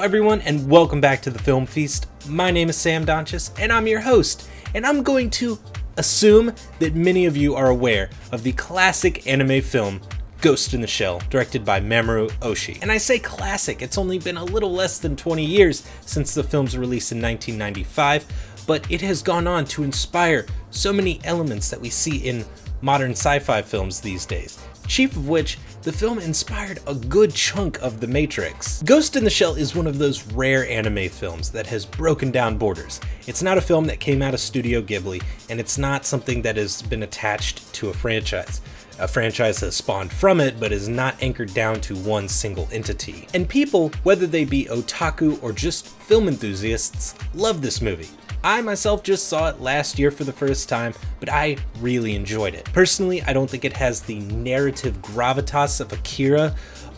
Hello everyone and welcome back to the Film Feast. My name is Sam Donchis and I'm your host, and I'm going to assume that many of you are aware of the classic anime film Ghost in the Shell, directed by Mamoru Oshii. And I say classic, it's only been a little less than 20 years since the film's release in 1995, but it has gone on to inspire so many elements that we see in modern sci-fi films these days, chief of which the film inspired a good chunk of The Matrix. Ghost in the Shell is one of those rare anime films that has broken down borders. It's not a film that came out of Studio Ghibli, and it's not something that has been attached to a franchise. A franchise has spawned from it, but is not anchored down to one single entity. And people, whether they be otaku or just film enthusiasts, love this movie. I myself just saw it last year for the first time, but I really enjoyed it. Personally, I don't think it has the narrative gravitas of Akira,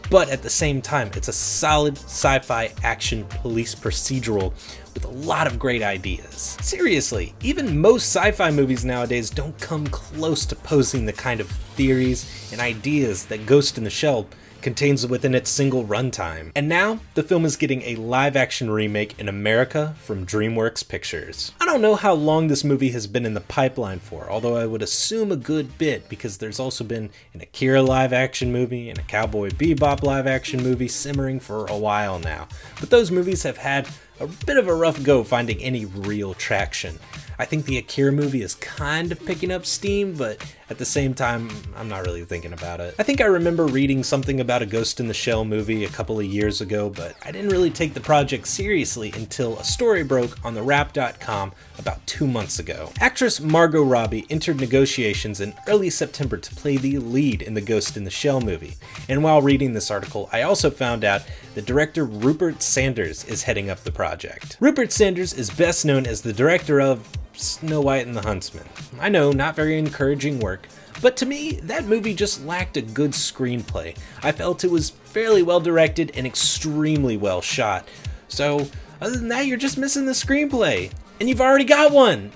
but at the same time, it's a solid sci-fi action police procedural with a lot of great ideas. Seriously, even most sci-fi movies nowadays don't come close to posing the kind of theories and ideas that Ghost in the Shell contains within its single runtime. And now, the film is getting a live-action remake in America from Dreamworks Pictures. I don't know how long this movie has been in the pipeline for, although I would assume a good bit, because there's also been an Akira live-action movie and a Cowboy Bebop live-action movie simmering for a while now. But those movies have had a bit of a rough go finding any real traction. I think the Akira movie is kind of picking up steam, but at the same time, I'm not really thinking about it. I think I remember reading something about a Ghost in the Shell movie a couple of years ago, but I didn't really take the project seriously until a story broke on TheWrap.com about 2 months ago. Actress Margot Robbie entered negotiations in early September to play the lead in the Ghost in the Shell movie. And while reading this article, I also found out that director Rupert Sanders is heading up the project. Rupert Sanders is best known as the director of Snow White and the Huntsman. I know, not very encouraging work, but to me, that movie just lacked a good screenplay. I felt it was fairly well directed and extremely well shot. So, other than that, you're just missing the screenplay. And you've already got one!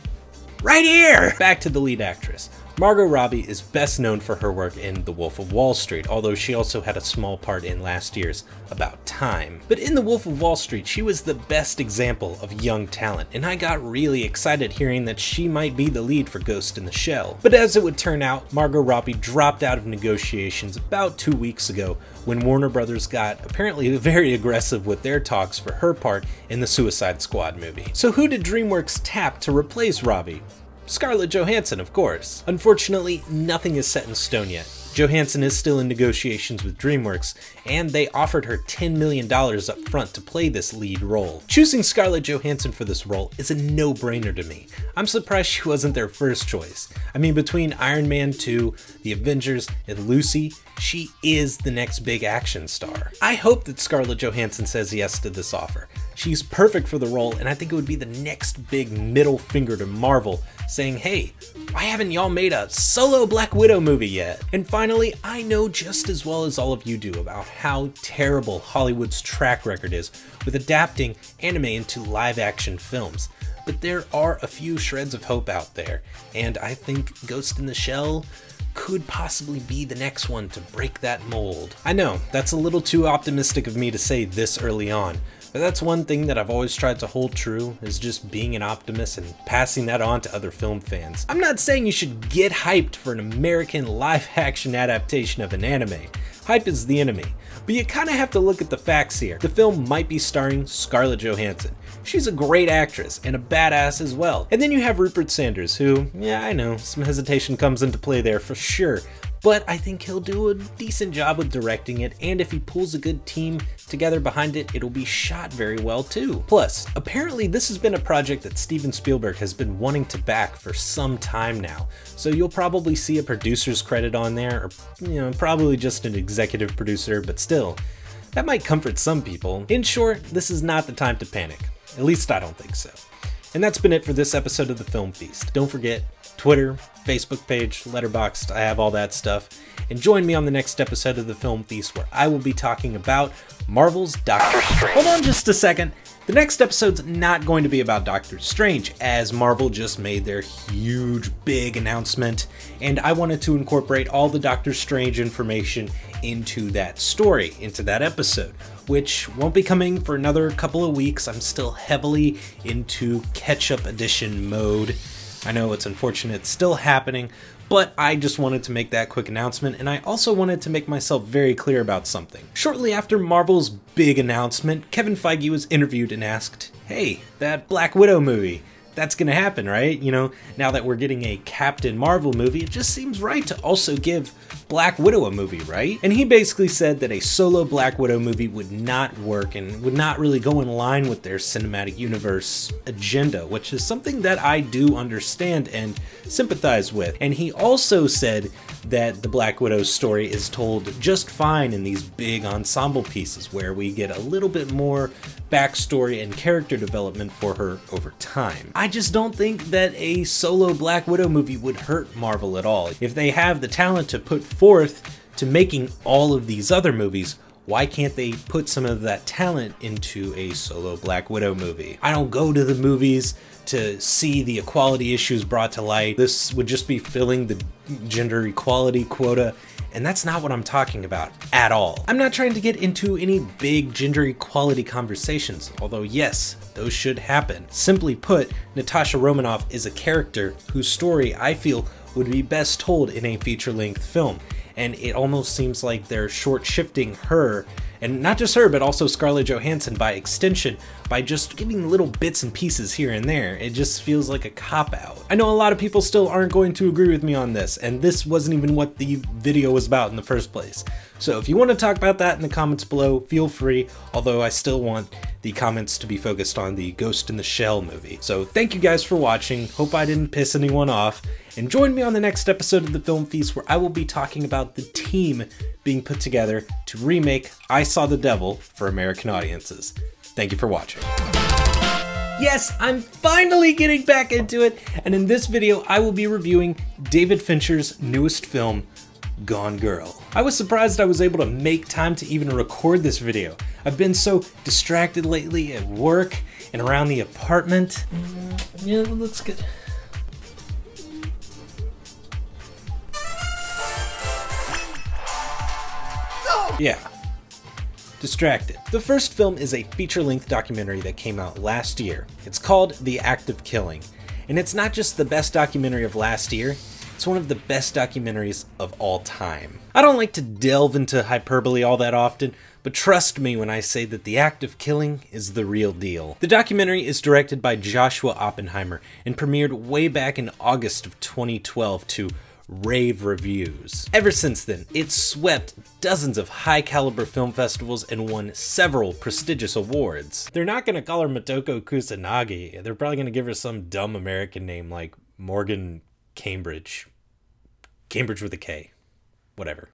Right here! Back to the lead actress. Margot Robbie is best known for her work in The Wolf of Wall Street, although she also had a small part in last year's About Time. But in The Wolf of Wall Street, she was the best example of young talent, and I got really excited hearing that she might be the lead for Ghost in the Shell. But as it would turn out, Margot Robbie dropped out of negotiations about 2 weeks ago when Warner Brothers got apparently very aggressive with their talks for her part in the Suicide Squad movie. So who did DreamWorks tap to replace Robbie? Scarlett Johansson, of course. Unfortunately, nothing is set in stone yet. Johansson is still in negotiations with DreamWorks, and they offered her $10 million up front to play this lead role. Choosing Scarlett Johansson for this role is a no-brainer to me. I'm surprised she wasn't their first choice. I mean, between Iron Man 2, The Avengers, and Lucy, she is the next big action star. I hope that Scarlett Johansson says yes to this offer. She's perfect for the role, and I think it would be the next big middle finger to Marvel, saying, hey, why haven't y'all made a solo Black Widow movie yet? And finally, I know just as well as all of you do about how terrible Hollywood's track record is with adapting anime into live-action films. But there are a few shreds of hope out there, and I think Ghost in the Shell could possibly be the next one to break that mold. I know, that's a little too optimistic of me to say this early on, but that's one thing that I've always tried to hold true, is just being an optimist and passing that on to other film fans. I'm not saying you should get hyped for an American live-action adaptation of an anime. Hype is the enemy. But you kind of have to look at the facts here. The film might be starring Scarlett Johansson. She's a great actress and a badass as well. And then you have Rupert Sanders, who, yeah, I know, some hesitation comes into play there for sure. But I think he'll do a decent job with directing it, and if he pulls a good team together behind it, it'll be shot very well too. Plus, apparently this has been a project that Steven Spielberg has been wanting to back for some time now, so you'll probably see a producer's credit on there, or probably just an executive producer, but still, that might comfort some people. In short, this is not the time to panic. At least I don't think so. And that's been it for this episode of the Film Feast. Don't forget, Twitter, Facebook page, Letterboxd, I have all that stuff. And join me on the next episode of the Film Feast where I will be talking about Marvel's Doctor Strange. Hold on just a second. The next episode's not going to be about Doctor Strange, as Marvel just made their huge, big announcement, and I wanted to incorporate all the Doctor Strange information into that story, into that episode, which won't be coming for another couple of weeks. I'm still heavily into Ketchup edition mode. I know it's unfortunate it's still happening, but I just wanted to make that quick announcement, and I also wanted to make myself very clear about something. Shortly after Marvel's big announcement, Kevin Feige was interviewed and asked, "Hey, that Black Widow movie, that's gonna happen, right? You know, now that we're getting a Captain Marvel movie, it just seems right to also give Black Widow a movie, right?" And he basically said that a solo Black Widow movie would not work and would not really go in line with their cinematic universe agenda, which is something that I do understand and sympathize with. And he also said that the Black Widow story is told just fine in these big ensemble pieces where we get a little bit more backstory and character development for her over time. I just don't think that a solo Black Widow movie would hurt Marvel at all. If they have the talent to put forth to making all of these other movies, why can't they put some of that talent into a solo Black Widow movie? I don't go to the movies to see the equality issues brought to light. This would just be filling the gender equality quota, and that's not what I'm talking about at all. I'm not trying to get into any big gender equality conversations, although yes, those should happen. Simply put, Natasha Romanoff is a character whose story I feel would be best told in a feature-length film, and it almost seems like they're short-shifting her, and not just her, but also Scarlett Johansson by extension, by just giving little bits and pieces here and there. It just feels like a cop-out. I know a lot of people still aren't going to agree with me on this, and this wasn't even what the video was about in the first place. So if you want to talk about that in the comments below, feel free, although I still want the comments to be focused on the Ghost in the Shell movie. So thank you guys for watching, hope I didn't piss anyone off, and join me on the next episode of the Film Feast where I will be talking about the team being put together to remake I Saw the Devil for American audiences. Thank you for watching. Yes, I'm finally getting back into it, and in this video I will be reviewing David Fincher's newest film, Gone Girl. I was surprised I was able to make time to even record this video. I've been so distracted lately at work and around the apartment. Yeah, it looks good. Yeah. Distracted. The first film is a feature-length documentary that came out last year. It's called The Act of Killing, and it's not just the best documentary of last year, it's one of the best documentaries of all time. I don't like to delve into hyperbole all that often, but trust me when I say that The Act of Killing is the real deal. The documentary is directed by Joshua Oppenheimer and premiered way back in August of 2012 to rave reviews. Ever since then, it's swept dozens of high-caliber film festivals and won several prestigious awards. They're not gonna call her Motoko Kusanagi. They're probably gonna give her some dumb American name like Morgan Cambridge. Cambridge with a K. Whatever.